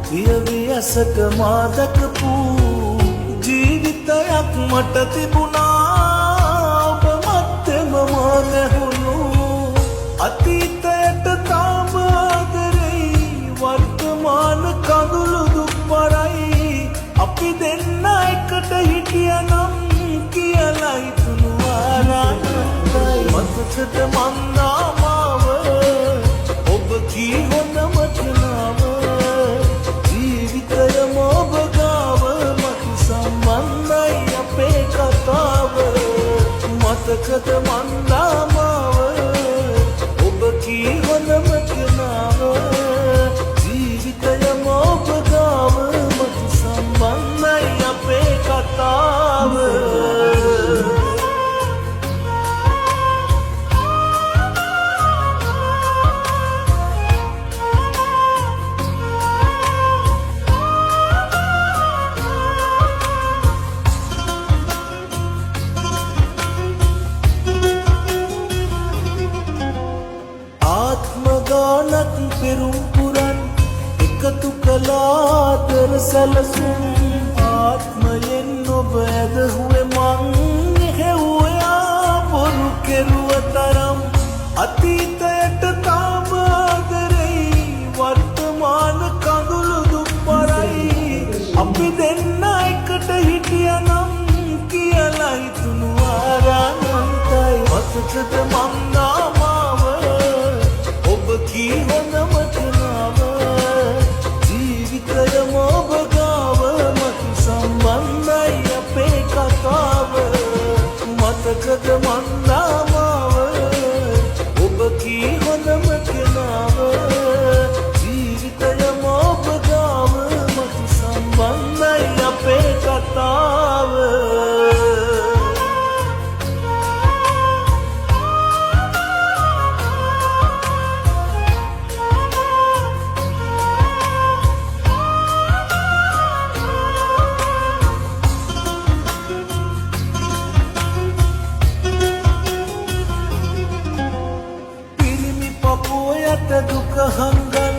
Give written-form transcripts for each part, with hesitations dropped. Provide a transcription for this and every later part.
පියවියසක මා දැකපු ජීවිතයක් මට තිබුණා ඔබ මැත්තේම මා නැහුණු අතීතයට තාම ආදරෙයි වර්තමාන කඳුළු දුක් පරයි අපි දෙන්න එකට හිටියනම් කියලා හිතුණු ආරාණයි මතකද මන්දා මාව ඔබ කී හොඳම කෙනාව ජීවිතයම ඔබ ගාව මතු සම්බන්ධයි අපේ කතාව මතකද මන්දා මාව ඔබ කී හොඳම කෙනාව ජීවිතයම ඔබ ගාව මතු සම්බන්ධයි අපේ කතාව ගානක් පෙරුම් පුරන් එකතු කලාදර සැලසුම් ආත්මයෙන් ඔබ ඇදහුවේ මං හෙව්වයා බොරු කෙරුව තරම් අතීතයට තාම ආදරෙයි වර්තමාන කඳුළු දුක් පරයි අපි දෙන්න එකට හිටියනම් කියලා හිතුණු ආරාණන්තයි මතකද මන්දා මාව කී හොඳම කෙනාව ජීවිතයම ඔබ ගාව මතු සම්බන්ධයි අපේ කතාව මතකද මන්දා මාව ඔබ කී හොඳම කෙනාව ජීවිතයම ඔබ ගාව මතු සම්බන්ධයි අපේ කතාව දුක හංගන්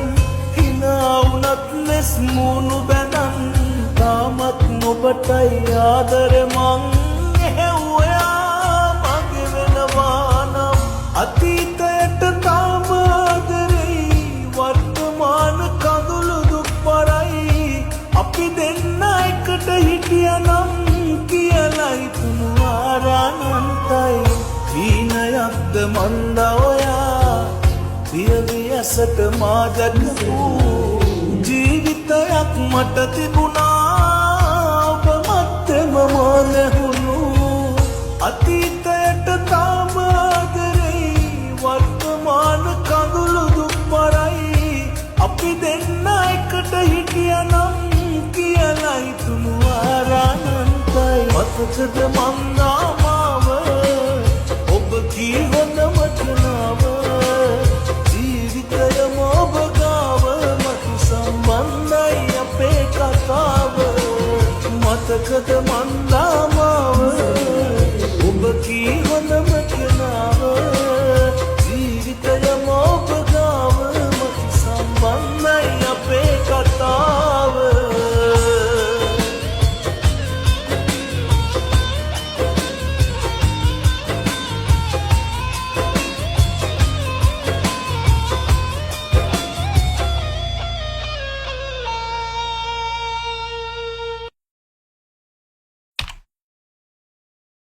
හිනාවුනත් ලෙස් මූණු බැනන් තාමත් නොබටයි ආදර මං එහෙව්වයා මගේ වෙනවා නම් අතීතයට තාම ආදරෙයි වර්තමාන කඳුළු දුක් පරයි අපි දෙන්න එකට හිටියනම් කියලා හිතුණු ආරාණන්තයි හීනයක්ද මන්දා ඔයා පියවියසට මා දැකපු ජීවිතයක් මට තිබුණා ඔබ මැත්තේම මා නැහුණු අතීතයට තාම ආදරෙයි වර්තමාන කඳුළු දුක් පරයි අපි දෙන්න එකට හිටියනම් කියලා හිතුණු ආරාණන්තයි මතකද මන්දා මාව ඔබ කී හොඳම කෙනාව ජීවිතයම ඔබ ගාව මතු සම්බන්ධයි අපේ කතාව මතකද